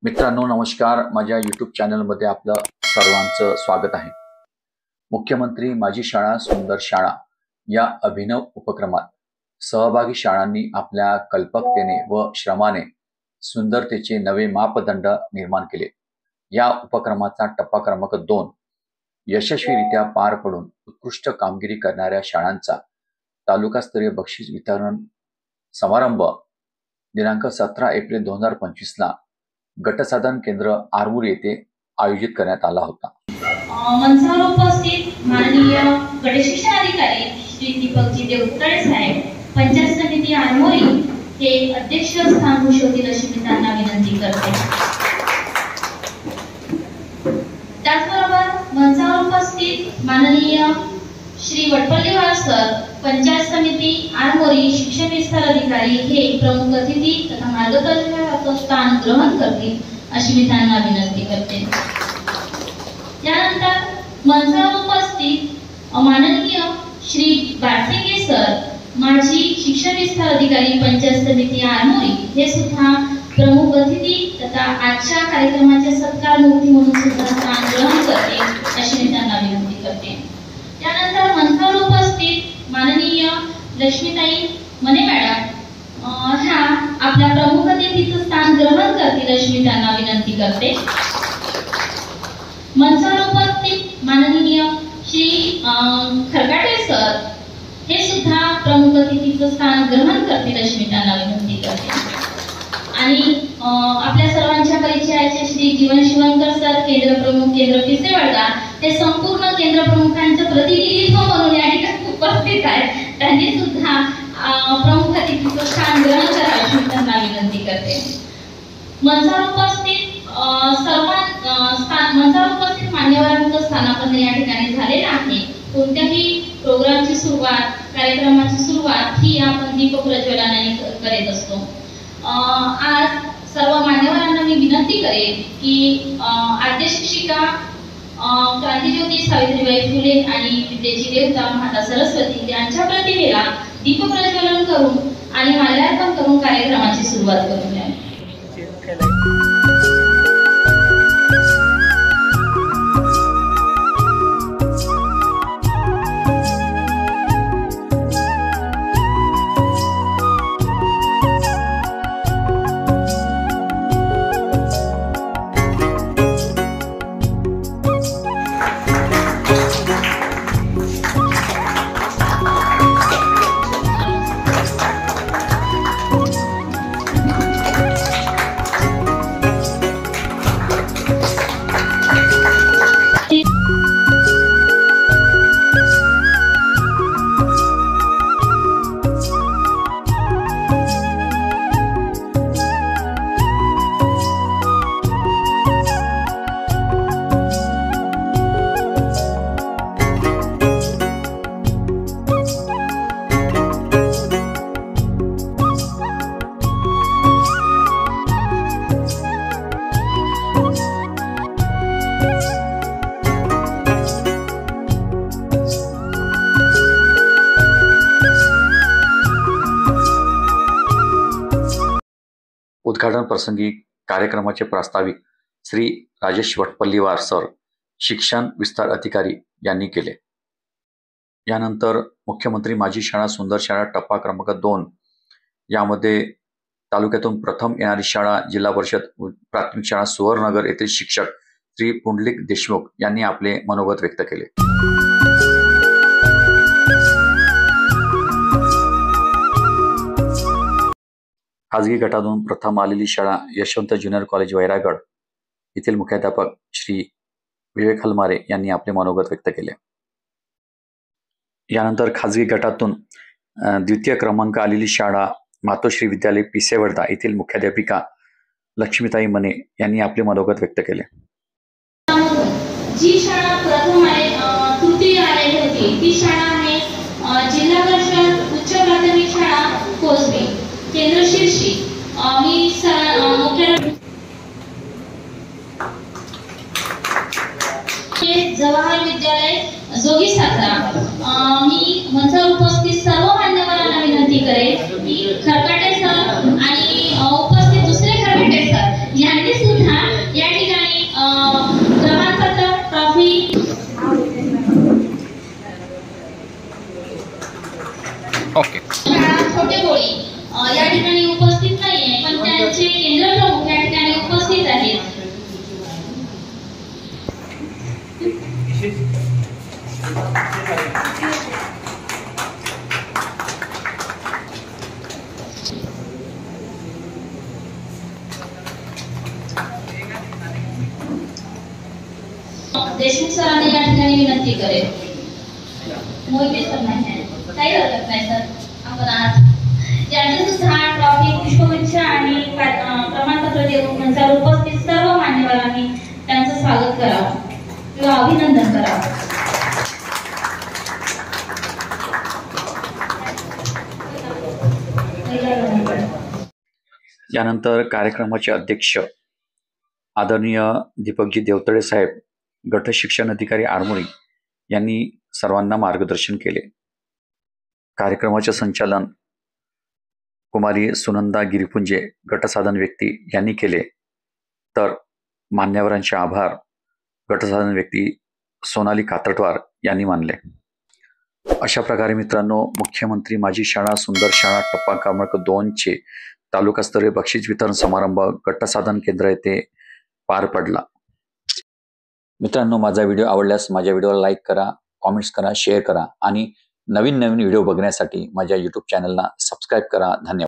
मित्रांनो नमस्कार, माझ्या यूट्यूब चॅनलमध्ये आपलं सर्वांचं स्वागत आहे। मुख्यमंत्री माझी शाळा सुंदर शाळा या अभिनव उपक्रमात सहभागी शाळांनी आपल्या कल्पकतेने व श्रमाने सुंदरतेचे नवे मापदंड निर्माण केले। या उपक्रमाचा टप्पा क्रमांक 2 यशस्वीरित्या पार पडून उत्कृष्ट कामगिरी करणाऱ्या शाळांचा तालुकास्तरीय बक्षीस वितरण समारंभ दिनांक 17 एप्रिल 2025 ला गटसाधन केंद्र आरमूर येथे आयोजित करण्यात आला होता। मंचावर उपस्थित माननीय गटशिक्षण अधिकारी श्री दीपकजी देवतळे साहेब, पंचायत समिती आरमोरी हे अध्यक्ष स्थान भूषवतील अशी मी त्यांना विनंती करते। त्याचबरोबर मंचावर उपस्थित माननीय श्री वटपल्लीवार सर, पंचायत समिती आरमोरी शिक्षण विस्तार अधिकारी हे प्रमुख अतिथी तथा मार्गदर्शकाचे स्थान ग्रहण करतील अशी मी त्यांना विनंती करते। त्यानंतर मंचावर उपस्थित माननीय श्री बाटसिंगे सर, माजी शिक्षण विस्तार अधिकारी, पंचायत समिती आरमोरी हे सुद्धा प्रमुख अतिथी तथा आजच्या कार्यक्रमाचे सत्कार मूर्ती म्हणून सुद्धा स्थान ग्रहण करतील अशी मी त्यांना विनंती करते। त्यानंतर मंचावर उपस्थित माननीय लक्ष्मीताई मने मॅडम ह्या आपल्या प्रमुख अतिथीचे स्थान ग्रहण करतील अशी मी त्यांना विनंती करते। मंचावर उपस्थित माननीय श्री खरकाटे सर हे सुद्धा प्रमुख अतिथीचे स्थान ग्रहण करतील अशी मी त्यांना विनंती करते। आणि आपल्या सर्वांच्या परिचयाचे श्री जीवन शिवंकर सर, केंद्र प्रमुख, केंद्र पिसेवाडा हे संपूर्ण केंद्र प्रमुखांचे प्रतिनिधित्व म्हणून या ठिकाणी उपस्थित आहेत। त्यांनी सुद्धा प्रमुख अतिथीचे स्थान ग्रहण करावे अशी मी त्यांना विनंती करते। मंचावर उपस्थित मान्यवरांचं स्थानापन्न या ठिकाणी झालेलं आहे। कोणत्याही प्रोग्रामची सुरुवात, कार्यक्रमाची सुरुवात ही आपण दीप प्रज्वलनाने करीत असतो। आज सर्व मान्यवरांना मी विनंती करेन की आद्य शिक्षिका क्रांतिज्योती सावित्रीबाई फुले आणि विद्येची देवता माता सरस्वती यांच्या प्रतिमेला दीप प्रज्वलन करून आणि माल्यार्पण करून कार्यक्रमाची सुरुवात करूया। उद्घाटन प्रसंगी कार्यक्रमाचे प्रास्ताविक श्री राजेश वटपल्लीवार सर, शिक्षण विस्तार अधिकारी यांनी केले। यानंतर मुख्यमंत्री माझी शाळा सुंदर शाळा टप्पा क्रमांक 2 यामध्ये तालुक्यातून प्रथम येणारी शाळा जिल्हा परिषद प्राथमिक शाळा सुवर्णनगर येथील शिक्षक श्री पुंडलिक देशमुख यांनी आपले मनोगत व्यक्त केले। खाजगी गटातून प्रथम आलेली शाळा यशवंत ज्युनियर कॉलेज वैरागड येथील मुख्याध्यापक श्री विवेक हलमारे यांनी आपले मनोगत व्यक्त केले। यानंतर खाजगी गटातून द्वितीय क्रमांक आलेली शाळा मातोश्री विद्यालय पिसेवर्धा येथील मुख्याध्यापिका लक्ष्मीताई मने यांनी आपले मनोगत व्यक्त केले। जी शाळा प्रथम तृतीय आलेली होती ती शाळा आहे जिल्हा परिषद उच्च प्राथमिक शाळा कोसबी, केंद्र शीर्षी। मी जवाहर विद्यालय जोगी सातारा। मी मंचावर उपस्थित सर्व मान्यवरांना विनंती करेन की खरकाटे सर आणि उपस्थित दुसरे खरकाटे सर यांनी सुद्धा सरांना या ठिकाणी विनंती करेल. मोहिते सर नाही, काही हरकत नाही सर. आपण आज ज्यांचे सुद्धा ट्रॉफी, पुष्पगुच्छ आणि प्रमाणपत्र देऊन मंचावर उपस्थित सर्व मान्यवरांनी त्यांचं स्वागत करावं किंवा अभिनंदन करावं. यानंतर कार्यक्रमाचे अध्यक्ष आदरणीय दीपकजी देवतळे साहेब, गट शिक्षण अधिकारी आरमोरी यांनी सर्वांना मार्गदर्शन केले. कार्यक्रमाचे संचालन कुमारी सुनंदा गिरिपुंजे, गटसाधन व्यक्ती यांनी केले. तर मान्यवरांचे आभार गटसाधन व्यक्ती सोनाली कात्रटवार यांनी मानले. अशा प्रकारे मित्रांनो, मुख्यमंत्री माझी शाळा सुंदर शाळा टप्पा क्रमांक 2चे तालुकास्तरीय बक्षीस वितरण समारंभ गटसाधन केंद्र येथे पार पडला. मित्रांनो, माझा व्हिडिओ आवडल्यास माझ्या व्हिडिओला लाईक करा, कॉमेंट्स करा, शेअर करा आणि नवीन व्हिडिओ बघण्यासाठी माझ्या YouTube चॅनलला सबस्क्राईब करा. धन्यवाद.